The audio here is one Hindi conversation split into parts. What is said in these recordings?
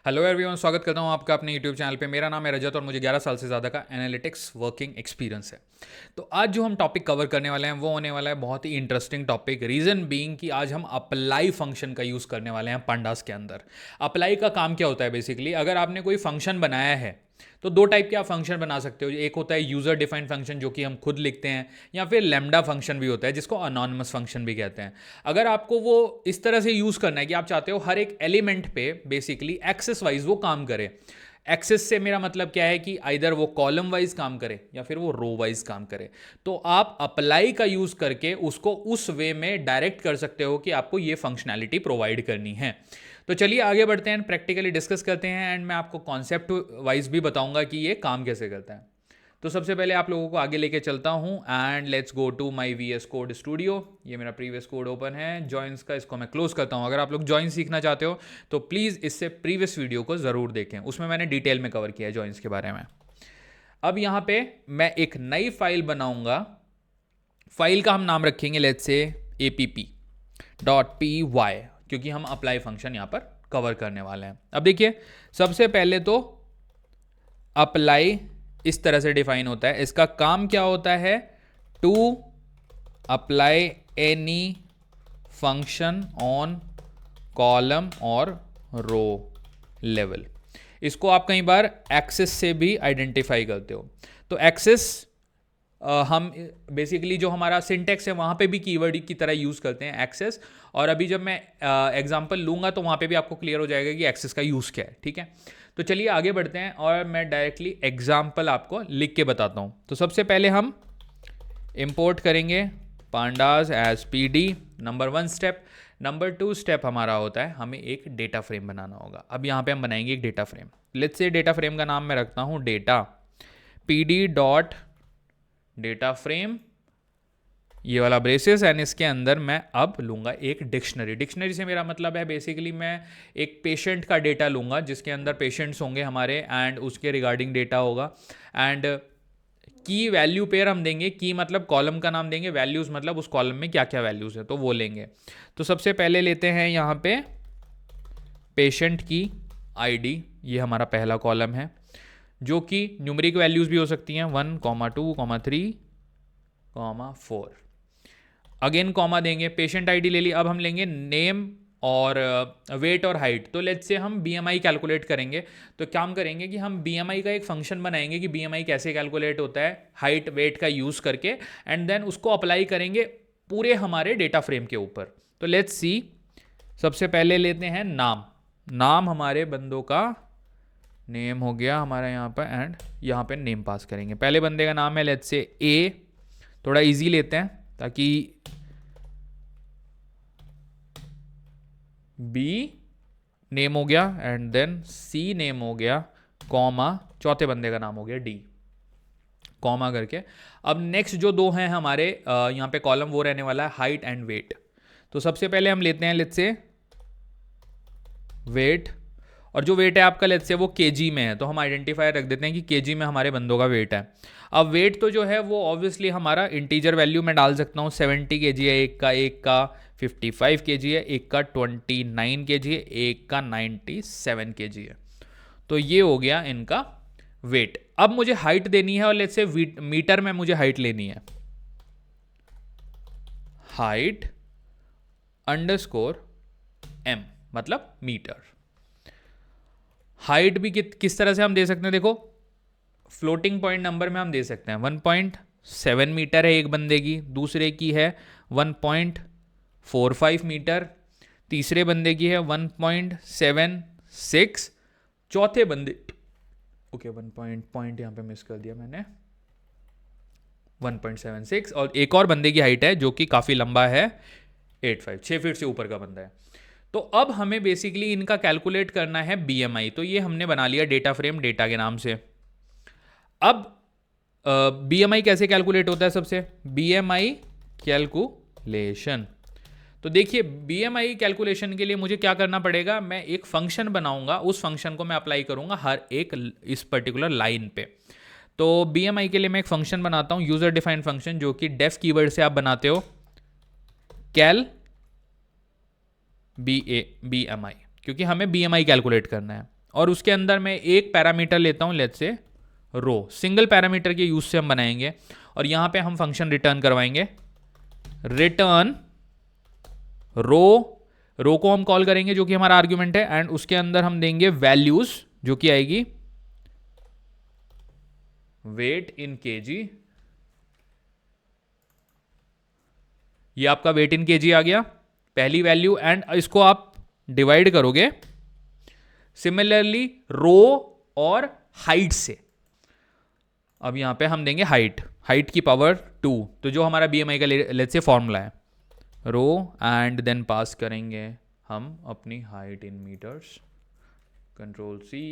हेलो एवरीवन, स्वागत करता हूं आपका अपने यूट्यूब चैनल पे। मेरा नाम है रजत और मुझे 11 साल से ज़्यादा का एनालिटिक्स वर्किंग एक्सपीरियंस है। तो आज जो हम टॉपिक कवर करने वाले हैं वो होने वाला है बहुत ही इंटरेस्टिंग टॉपिक। रीज़न बीइंग कि आज हम अप्लाई फंक्शन का यूज़ करने वाले हैं पांडास के अंदर। अप्लाई का काम क्या होता है बेसिकली, अगर आपने कोई फंक्शन बनाया है तो दो टाइप के आप फंक्शन बना सकते हो। एक होता है यूज़र डिफाइंड फंक्शन जो कि हम खुद लिखते हैं, या फिर लैम्डा फंक्शन भी होता है जिसको अनोनिमस फंक्शन भी कहते हैं। अगर आपको वो इस तरह से यूज़ करना है कि आप चाहते हो हर एक एलिमेंट पे बेसिकली एक्सेस वाइज वो काम करे। एक्सेस से मेरा मतलब क्या है कि आइदर वो कॉलम वाइज काम करे या फिर वो रो वाइज काम करे। तो आप अप्लाई का यूज़ करके उसको उस वे में डायरेक्ट कर सकते हो कि आपको ये फंक्शनैलिटी प्रोवाइड करनी है। तो चलिए आगे बढ़ते हैं, प्रैक्टिकली डिस्कस करते हैं एंड मैं आपको कॉन्सेप्ट वाइज भी बताऊंगा कि ये काम कैसे करता है। तो सबसे पहले आप लोगों को आगे लेके चलता हूं and let's go to my VS code studio. ये मेरा प्रीवियस कोड ओपन है, जॉइंस का, इसको मैं क्लोज करता हूं। अगर आप लोग जॉइन सीखना चाहते हो तो प्लीज़ इससे प्रीवियस वीडियो को ज़रूर देखें, उसमें मैंने डिटेल में कवर किया है जॉइंस के बारे में। अब यहाँ पे मैं एक नई फाइल बनाऊंगा। फाइल का हम नाम रखेंगे लेट्स से app.py, क्योंकि हम अप्लाई फंक्शन यहाँ पर कवर करने वाले हैं। अब देखिए, सबसे पहले तो अप्लाई इस तरह से डिफाइन होता है। इसका काम क्या होता है? To apply any function on column और रो लेवल। इसको आप कई बार एक्सेस से भी आइडेंटिफाई करते हो। तो एक्सेस हम बेसिकली जो हमारा सिंटेक्स है वहाँ पे भी कीवर्ड की तरह यूज़ करते हैं एक्सेस। और अभी जब मैं एग्जांपल लूँगा तो वहाँ पे भी आपको क्लियर हो जाएगा कि एक्सेस का यूज़ क्या है। ठीक है, तो चलिए आगे बढ़ते हैं और मैं डायरेक्टली एग्जांपल आपको लिख के बताता हूँ। तो सबसे पहले हम इंपोर्ट करेंगे pandas as pd, number 1 step. Number 2 step हमारा होता है हमें एक डेटा फ्रेम बनाना होगा। अब यहाँ पे हम बनाएंगे एक data frame. Let's say data frame का नाम मैं रखता हूँ data, pd dot data frame, ये वाला ब्रेसेस, एंड इसके अंदर मैं अब लूँगा एक डिक्शनरी। डिक्शनरी से मेरा मतलब है बेसिकली मैं एक पेशेंट का डेटा लूँगा जिसके अंदर पेशेंट्स होंगे हमारे एंड उसके रिगार्डिंग डेटा होगा। एंड की वैल्यू पेयर हम देंगे। की मतलब कॉलम का नाम देंगे, वैल्यूज़ मतलब उस कॉलम में क्या क्या वैल्यूज़ है तो वो लेंगे। तो सबसे पहले लेते हैं यहाँ पे पेशेंट की आईडी, ये हमारा पहला कॉलम है जो कि न्यूमेरिक वैल्यूज़ भी हो सकती हैं 1, 2, 3, 4। अगेन कॉमा देंगे, पेशेंट आईडी ले ली। अब हम लेंगे नेम और वेट और हाइट। तो लेट्स से हम बीएमआई कैलकुलेट करेंगे। तो काम करेंगे कि हम बीएमआई का एक फंक्शन बनाएंगे कि बीएमआई कैसे कैलकुलेट होता है हाइट वेट का यूज़ करके, एंड देन उसको अप्लाई करेंगे पूरे हमारे डेटा फ्रेम के ऊपर। तो लेट्स सी, सबसे पहले लेते हैं नाम। नाम हमारे बंदों का नेम हो गया हमारा यहाँ पर, एंड यहाँ पे नेम पास करेंगे। पहले बंदे का नाम है लेट्स से ए, थोड़ा इजी लेते हैं ताकि बी नेम हो गया एंड देन सी नेम हो गया, कॉमा चौथे बंदे का नाम हो गया डी, कॉमा करके। अब नेक्स्ट जो दो हैं हमारे यहाँ पे कॉलम, वो रहने वाला है हाइट एंड वेट। तो सबसे पहले हम लेते हैं लेट्स से वेट, और जो वेट है आपका लेट्स से वो केजी में है तो हम आइडेंटिफायर रख देते हैं कि केजी में हमारे बंदों का वेट है। अब वेट तो जो है वो ऑब्वियसली हमारा इंटीजर वैल्यू में डाल सकता हूँ। 70 केजी है एक का 55 केजी है, एक का 29 केजी है, एक का 97 केजी है। तो ये हो गया इनका वेट। अब मुझे हाइट देनी है और लेट्स से मीटर में मुझे हाइट लेनी है। हाइट अंडरस्कोर एम मतलब मीटर। हाइट भी किस तरह से हम दे सकते हैं, देखो फ्लोटिंग पॉइंट नंबर में हम दे सकते हैं। 1.7 मीटर है एक बंदे की, दूसरे की है 1.45 मीटर, तीसरे बंदे की है 1.76, चौथे बंदे ओके 1 पॉइंट यहाँ पे मिस कर दिया मैंने, 1.76, और एक और बंदे की हाइट है जो कि काफ़ी लंबा है 8.5, 6 फीट से ऊपर का बंदा है। तो अब हमें बेसिकली इनका कैलकुलेट करना है बीएमआई। तो ये हमने बना लिया डेटा फ्रेम डेटा के नाम से। अब बीएमआई कैसे कैलकुलेट होता है? सबसे बीएमआई कैलकुलेशन। तो देखिए बीएमआई कैलकुलेशन के लिए मुझे क्या करना पड़ेगा, मैं एक फंक्शन बनाऊंगा, उस फंक्शन को मैं अप्लाई करूंगा हर एक इस पर्टिकुलर लाइन पे। तो बीएमआई के लिए मैं एक फंक्शन बनाता हूं, यूजर डिफाइंड फंक्शन, जो कि डेफ कीवर्ड से आप बनाते हो, कैल BMI, क्योंकि हमें BMI कैलकुलेट करना है। और उसके अंदर मैं एक पैरामीटर लेता हूँ, let's say row, single parameter के यूज से हम बनाएंगे, और यहां पे हम फंक्शन रिटर्न करवाएंगे, रिटर्न रो को हम कॉल करेंगे जो कि हमारा आर्ग्यूमेंट है, एंड उसके अंदर हम देंगे वैल्यूज जो कि आएगी वेट इन केजी, ये आपका वेट इन केजी आ गया पहली वैल्यू, एंड इसको आप डिवाइड करोगे सिमिलरली रो और हाइट से। अब यहां पे हम देंगे हाइट की पावर 2, तो जो हमारा बीएमआई का लेट्स से फॉर्मूला है, रो एंड देन पास करेंगे हम अपनी height in metres, control C,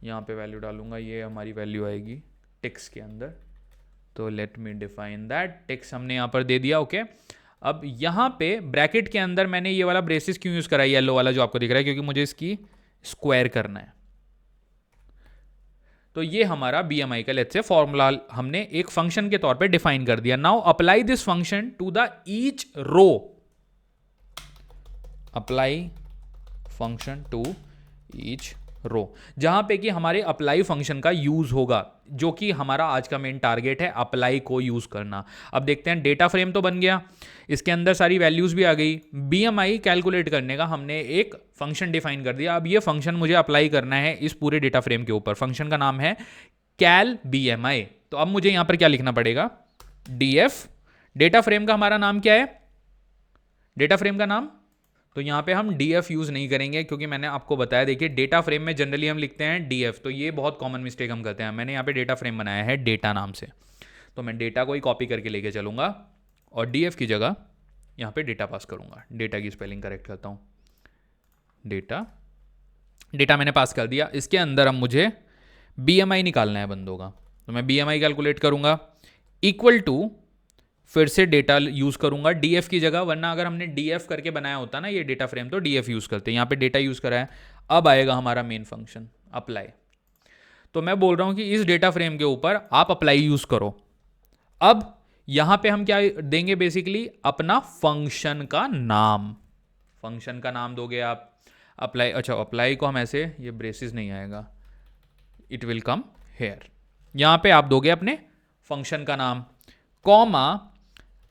यहाँ पे वैल्यू डालूंगा, ये हमारी वैल्यू आएगी टेक्स्ट के अंदर, तो let me define that, text हमने यहाँ पर दे दिया। ओके, अब यहाँ पे ब्रैकेट के अंदर मैंने ये वाला ब्रेसिस क्यों यूज़ करा है, येलो वाला जो आपको दिख रहा है, क्योंकि मुझे इसकी स्क्वायर करना है। तो ये हमारा बीएमआई का लेट्स से फॉर्मूला हमने एक फंक्शन के तौर पे डिफाइन कर दिया। Now apply this function to the each row, apply function to each row, जहां पे कि हमारे अप्लाई फंक्शन का यूज होगा, जो कि हमारा आज का मेन टारगेट है, अप्लाई को यूज करना। अब देखते हैं, डेटा फ्रेम तो बन गया, इसके अंदर सारी वैल्यूज भी आ गई, बीएमआई कैलकुलेट करने का हमने एक फंक्शन डिफाइन कर दिया। अब ये फंक्शन मुझे अप्लाई करना है इस पूरे डेटा फ्रेम के ऊपर, फंक्शन का नाम है कैल बीएमआई। तो अब मुझे यहां पर क्या लिखना पड़ेगा, डीएफ, डेटा फ्रेम का हमारा नाम क्या है, डेटा फ्रेम का नाम, तो यहाँ पे हम डीएफ यूज़ नहीं करेंगे, क्योंकि मैंने आपको बताया, देखिए डेटा फ्रेम में जनरली हम लिखते हैं डीएफ, तो ये बहुत कॉमन मिस्टेक हम करते हैं। मैंने यहाँ पे डेटा फ्रेम बनाया है डेटा नाम से, तो मैं डेटा को ही कॉपी करके लेके चलूँगा और डीएफ की जगह यहाँ पे डेटा पास करूँगा। डेटा की स्पेलिंग करेक्ट करता हूँ, डेटा मैंने पास कर दिया। इसके अंदर अब मुझे बीएमआई निकालना है बंदों का, तो मैं बीएमआई कैलकुलेट करूँगा, इक्वल टू, फिर से डेटा यूज करूंगा डीएफ की जगह, वरना अगर हमने डीएफ करके बनाया होता ना ये डेटा फ्रेम, तो डीएफ यूज करते हैं, यहाँ पे डेटा यूज करा है। अब आएगा हमारा मेन फंक्शन अप्लाई, तो मैं बोल रहा हूं कि इस डेटा फ्रेम के ऊपर आप अप्लाई यूज करो। अब यहां पे हम क्या देंगे, बेसिकली अपना फंक्शन का नाम, फंक्शन का नाम दोगे आप, अप्लाई, अच्छा अप्लाई को हम ऐसे, ये ब्रेसिस नहीं आएगा, इट विल कम हेयर, यहां पे आप दोगे अपने फंक्शन का नाम, कॉमा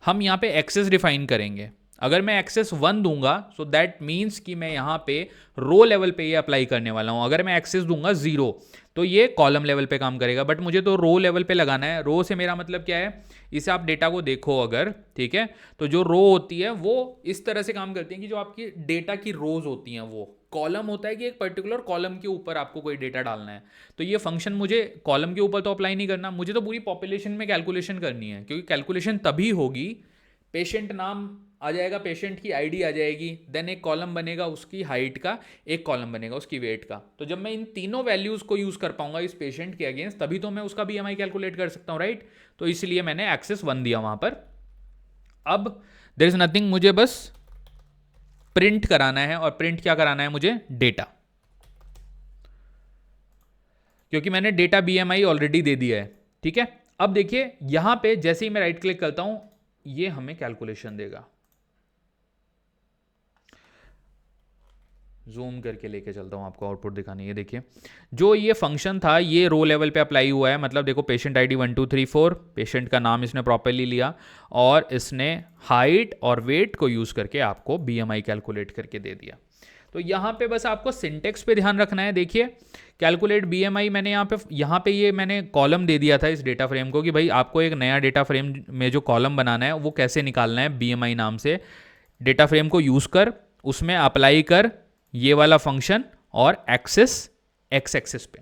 हम यहाँ पे एक्सेस डिफाइन करेंगे। अगर मैं एक्सेस 1 दूंगा, सो दैट मीन्स कि मैं यहाँ पे रो लेवल पे ये अप्लाई करने वाला हूँ। अगर मैं एक्सेस दूंगा 0, तो ये कॉलम लेवल पे काम करेगा, बट मुझे तो रो लेवल पे लगाना है। रो से मेरा मतलब क्या है, इसे आप डेटा को देखो अगर, ठीक है, तो जो रो होती है वो इस तरह से काम करती है कि जो आपकी डेटा की रोज होती हैं, वो कॉलम होता है कि एक पर्टिकुलर कॉलम के ऊपर आपको कोई डेटा डालना है। तो ये फंक्शन मुझे कॉलम के ऊपर तो अप्लाई नहीं करना, मुझे तो पूरी पॉपुलेशन में कैलकुलेशन करनी है, क्योंकि कैलकुलेशन तभी होगी, पेशेंट नाम आ जाएगा, पेशेंट की आईडी आ जाएगी, देन एक कॉलम बनेगा उसकी हाइट का, एक कॉलम बनेगा उसकी वेट का। तो जब मैं इन तीनों वैल्यूज को यूज कर पाऊंगा इस पेशेंट के अगेंस्ट, तभी तो मैं उसका बीएमआई कैलकुलेट कर सकता हूं, राइट। तो इसलिए मैंने एक्सेस 1 दिया वहां पर। अब देयर इज नथिंग, मुझे बस प्रिंट कराना है, और प्रिंट क्या कराना है मुझे, डेटा, क्योंकि मैंने डेटा बीएमआई ऑलरेडी दे दिया है, ठीक है। अब देखिए यहां पे जैसे ही मैं राइट क्लिक करता हूं, ये हमें कैलकुलेशन देगा, जूम करके लेके चलता हूं आपको, आउटपुट दिखानी है। देखिए जो ये फंक्शन था ये रो लेवल पे अप्लाई हुआ है, मतलब देखो पेशेंट आईडी 1 2 3 4, पेशेंट का नाम इसने प्रॉपरली लिया, और इसने हाइट और वेट को यूज करके आपको बीएमआई कैलकुलेट करके दे दिया। तो यहाँ पे बस आपको सिंटेक्स पे ध्यान रखना है। देखिए कैलकुलेट बीएमआई, मैंने यहाँ पे ये मैंने कॉलम दे दिया था इस डेटा फ्रेम को, कि भाई आपको एक नया डेटा फ्रेम में जो कॉलम बनाना है वो कैसे निकालना है, बीएमआई नाम से डेटा फ्रेम को यूज कर, उसमें अप्लाई कर ये वाला फंक्शन, और एक्सेस एक्स एक्सेस पे,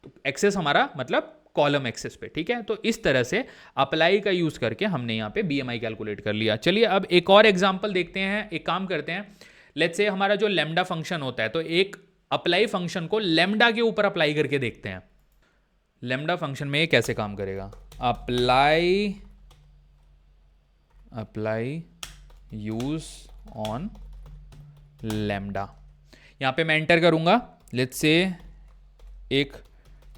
तो एक्सेस हमारा मतलब कॉलम एक्सेस पे, ठीक है। तो इस तरह से अप्लाई का यूज करके हमने यहाँ पे बीएमआई कैलकुलेट कर लिया। चलिए अब एक और एग्जांपल देखते हैं, एक काम करते हैं, लेट्स से हमारा जो लैम्डा फंक्शन होता है, तो एक अप्लाई फंक्शन को लैम्डा के ऊपर अप्लाई करके देखते हैं। लैम्डा फंक्शन में ये कैसे काम करेगा, अप्लाई यूज ऑन लैम्डा, यहां पे मैं एंटर करूंगा, लेट्स से एक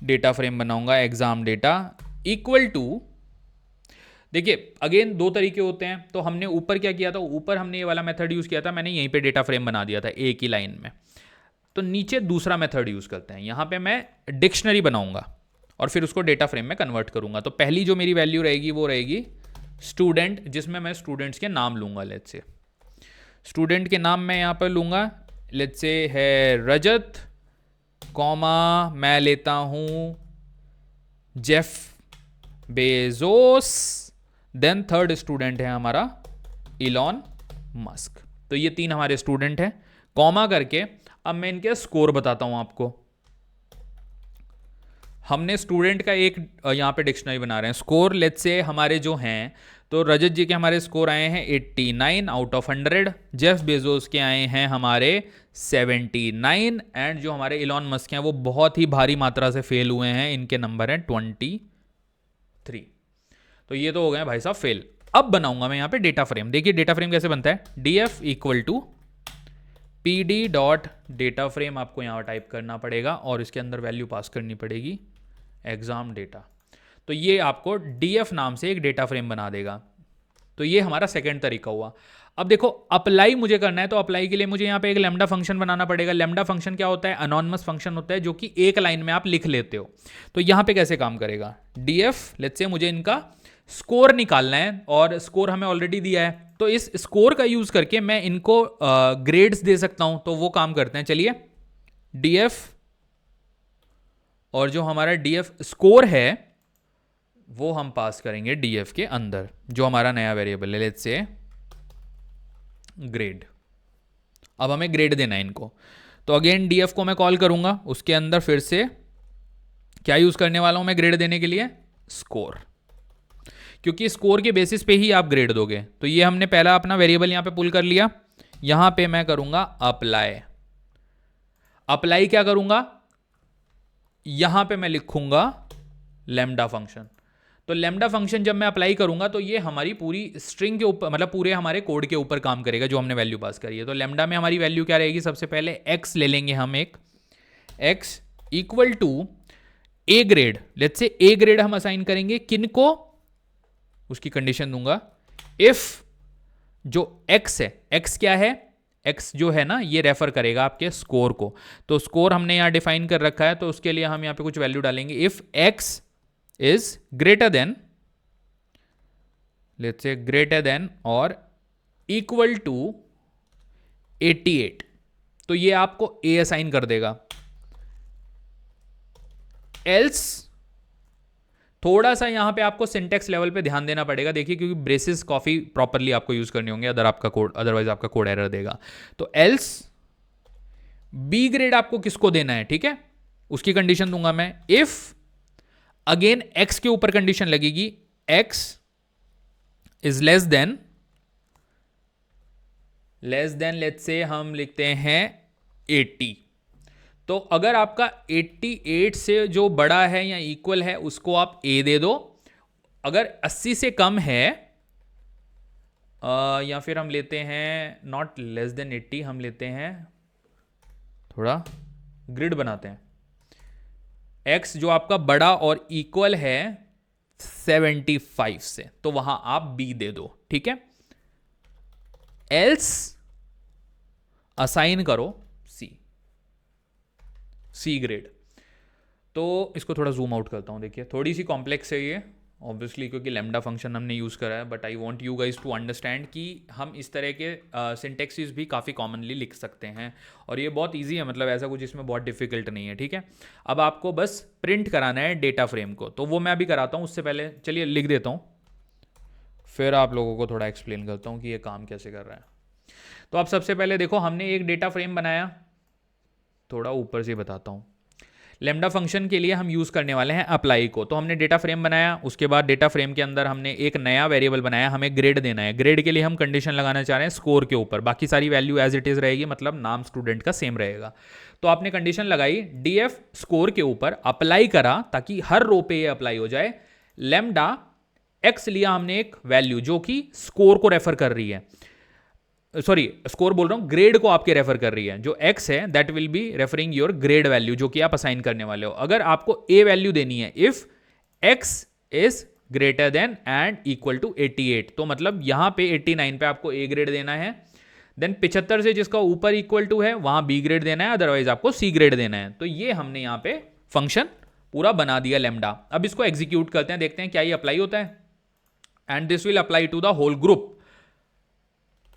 डेटा फ्रेम बनाऊंगा, एग्जाम डेटा इक्वल टू, देखिए अगेन 2 तरीके होते हैं। तो हमने ऊपर क्या किया था, ऊपर हमने ये वाला मेथड यूज किया था, मैंने यहीं पे डेटा फ्रेम बना दिया था एक ही लाइन में। तो नीचे दूसरा मेथड यूज़ करते हैं। यहाँ पे मैं डिक्शनरी बनाऊंगा और फिर उसको डेटा फ्रेम में कन्वर्ट करूंगा। तो पहली जो मेरी वैल्यू रहेगी वो रहेगी स्टूडेंट, जिसमें मैं स्टूडेंट्स के नाम लूंगा। लेट्स से स्टूडेंट के नाम मैं यहाँ पर लूंगा, लेट्स से है रजत, कॉमा मैं लेता हूँ Jeff Bezos, then third student है हमारा इलॉन मस्क। तो ये 3 हमारे स्टूडेंट हैं, कॉमा करके। अब मैं इनके स्कोर बताता हूं आपको। हमने स्टूडेंट का एक यहां पे डिक्शनरी बना रहे हैं। स्कोर लेट्स से हमारे जो हैं, तो रजत जी के हमारे स्कोर आए हैं 89 आउट ऑफ 100, जेफ बेजोस के आए हैं हमारे 79, एंड जो हमारे इलॉन मस्क हैं वो बहुत ही भारी मात्रा से फेल हुए हैं, इनके नंबर हैं 23। तो ये तो हो गए भाई साहब फेल। अब बनाऊंगा मैं यहाँ पे डेटा फ्रेम। देखिए डेटा फ्रेम कैसे बनता है, df equal to pd dot data frame आपको यहाँ टाइप करना पड़ेगा और इसके अंदर वैल्यू पास करनी पड़ेगी एग्जाम डेटा। तो ये आपको df नाम से एक डेटा फ्रेम बना देगा। तो ये हमारा सेकेंड तरीका हुआ। अब देखो अप्लाई मुझे करना है, तो अप्लाई के लिए मुझे यहाँ पे एक लैम्डा फंक्शन बनाना पड़ेगा। लैम्डा फंक्शन क्या होता है, अनोनिमस फंक्शन होता है जो कि एक लाइन में आप लिख लेते हो। तो यहाँ पे कैसे काम करेगा, df लेट्स से मुझे इनका स्कोर निकालना है और स्कोर हमें ऑलरेडी दिया है, तो इस स्कोर का यूज करके मैं इनको ग्रेड्स दे सकता हूं। तो वो काम करते हैं, चलिए df और जो हमारा df स्कोर है वो हम पास करेंगे df के अंदर, जो हमारा नया वेरिएबल है लेट्स से ग्रेड। अब हमें ग्रेड देना है इनको, तो अगेन df को मैं कॉल करूंगा, उसके अंदर फिर से क्या यूज करने वाला हूं मैं ग्रेड देने के लिए, स्कोर, क्योंकि स्कोर के बेसिस पे ही आप ग्रेड दोगे। तो ये हमने पहला अपना वेरिएबल यहां पे पुल कर लिया। यहां पे मैं करूंगा अप्लाई। अप्लाई क्या करूंगा, यहां पे मैं लिखूंगा लैम्डा फंक्शन। तो लैम्डा फंक्शन जब मैं अप्लाई करूंगा तो ये हमारी पूरी स्ट्रिंग के ऊपर, मतलब पूरे हमारे कोड के ऊपर काम करेगा जो हमने वैल्यू पास करी है। तो लैम्डा में हमारी वैल्यू क्या रहेगी, सबसे पहले x ले लेंगे हम, एक x equal to A grade. Let's say A grade हम असाइन करेंगे किनको, उसकी कंडीशन दूंगा इफ जो x है, x क्या है, x जो है ना ये रेफर करेगा आपके स्कोर को। तो स्कोर हमने यहां डिफाइन कर रखा है, तो उसके लिए हम यहां पे कुछ वैल्यू डालेंगे। If x is greater then, let's say greater than और इक्वल टू 88, तो ये आपको a असाइन कर देगा। एल्स थोड़ा सा यहां पे आपको सिंटेक्स लेवल पे ध्यान देना पड़ेगा, देखिए, क्योंकि ब्रेसेस काफी प्रॉपरली आपको यूज करने होंगे, अदरवाइज आपका कोड एरर देगा। तो एल्स बी ग्रेड आपको किसको देना है, ठीक है, उसकी कंडीशन दूंगा मैं। इफ अगेन एक्स के ऊपर कंडीशन लगेगी, x is less than let's say हम लिखते हैं 80। तो अगर आपका 88 से जो बड़ा है या इक्वल है उसको आप A दे दो। अगर 80 से कम है या फिर हम लेते हैं नॉट लेस देन 80, हम लेते हैं, थोड़ा ग्रिड बनाते हैं, x जो आपका बड़ा और इक्वल है 75 से, तो वहां आप B दे दो, ठीक है। एल्स असाइन करो सी ग्रेड। तो इसको थोड़ा जूम आउट करता हूं, देखिए थोड़ी सी कॉम्प्लेक्स है ये ऑब्वियसली, क्योंकि लैम्डा फंक्शन हमने यूज़ करा है, but I want you guys to understand कि हम इस तरह के सिंटेक्सिस भी काफ़ी कॉमनली लिख सकते हैं और ये बहुत इजी है, मतलब ऐसा कुछ इसमें बहुत डिफिकल्ट नहीं है, ठीक है। अब आपको बस प्रिंट कराना है डेटा फ्रेम को, तो वो मैं अभी कराता हूँ। उससे पहले चलिए लिख देता हूँ, फिर आप लोगों को थोड़ा एक्सप्लेन करता हूँ कि ये काम कैसे कर रहा है। तो आप सबसे पहले देखो, हमने एक डेटा फ्रेम बनाया, थोड़ा ऊपर से बताता हूँ। लैम्डा फंक्शन के लिए हम यूज़ करने वाले हैं अप्लाई को। तो हमने डेटा फ्रेम बनाया, उसके बाद डेटा फ्रेम के अंदर हमने एक नया वेरिएबल बनाया, हमें ग्रेड देना है। ग्रेड के लिए हम कंडीशन लगाना चाह रहे हैं स्कोर के ऊपर, बाकी सारी वैल्यू एज इट इज़ रहेगी, मतलब नाम स्टूडेंट का सेम रहेगा। तो आपने कंडीशन लगाई df स्कोर के ऊपर, अप्लाई करा ताकि हर रो पे ये अप्लाई हो जाए। लैम्डा x लिया हमने एक वैल्यू जो कि स्कोर को रेफर कर रही है, सॉरी स्कोर बोल रहा हूं, ग्रेड को आपके रेफर कर रही है। जो x है that will be referring your grade value जो कि आप असाइन करने वाले हो। अगर आपको a वैल्यू देनी है, if x is greater than and equal to 88, तो मतलब यहां पे 89 पे आपको a ग्रेड देना है। देन 75 से जिसका ऊपर इक्वल टू है वहां बी ग्रेड देना है, अदरवाइज आपको सी ग्रेड देना है। तो ये हमने यहाँ पे फंक्शन पूरा बना दिया लैम्डा। अब इसको एग्जीक्यूट करते हैं, देखते हैं क्या ये अप्लाई होता है। And this will apply to the whole group.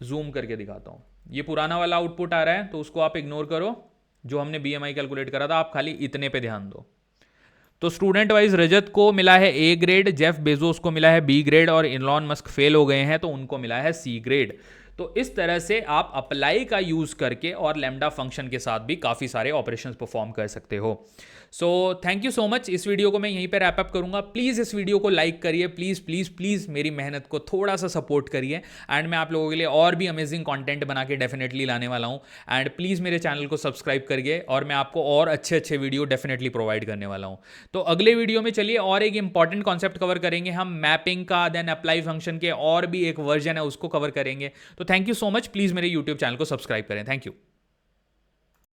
Zoom करके दिखाता हूं, ये पुराना वाला आउटपुट आ रहा है तो उसको आप इग्नोर करो, जो हमने बीएमआई कैलकुलेट करा था, आप खाली इतने पे ध्यान दो। तो स्टूडेंट वाइज रजत को मिला है ए ग्रेड, जेफ बेजोस को मिला है बी ग्रेड और इलॉन मस्क फेल हो गए हैं तो उनको मिला है सी ग्रेड। तो इस तरह से आप अप्लाई का यूज करके और लैम्डा फंक्शन के साथ भी काफी सारे ऑपरेशंस परफॉर्म कर सकते हो। So thank you so much. इस वीडियो को मैं यहीं पे रैप अप करूंगा। प्लीज इस वीडियो को लाइक करिए, प्लीज प्लीज प्लीज मेरी मेहनत को थोड़ा सा सपोर्ट करिए। एंड मैं आप लोगों के लिए और भी अमेजिंग कंटेंट बना के डेफिनेटली लाने वाला हूं। एंड प्लीज मेरे चैनल को सब्सक्राइब करिए और मैं आपको और अच्छे अच्छे वीडियो डेफिनेटली प्रोवाइड करने वाला हूं। तो अगले वीडियो में चलिए और एक इंपॉर्टेंट कॉन्सेप्ट कवर करेंगे हम, मैपिंग का, देन अप्लाई फंक्शन के और भी एक वर्जन है उसको कवर करेंगे। तो thank you so much. Please मेरे यूट्यूब चैनल को सब्सक्राइब करें। Thank you.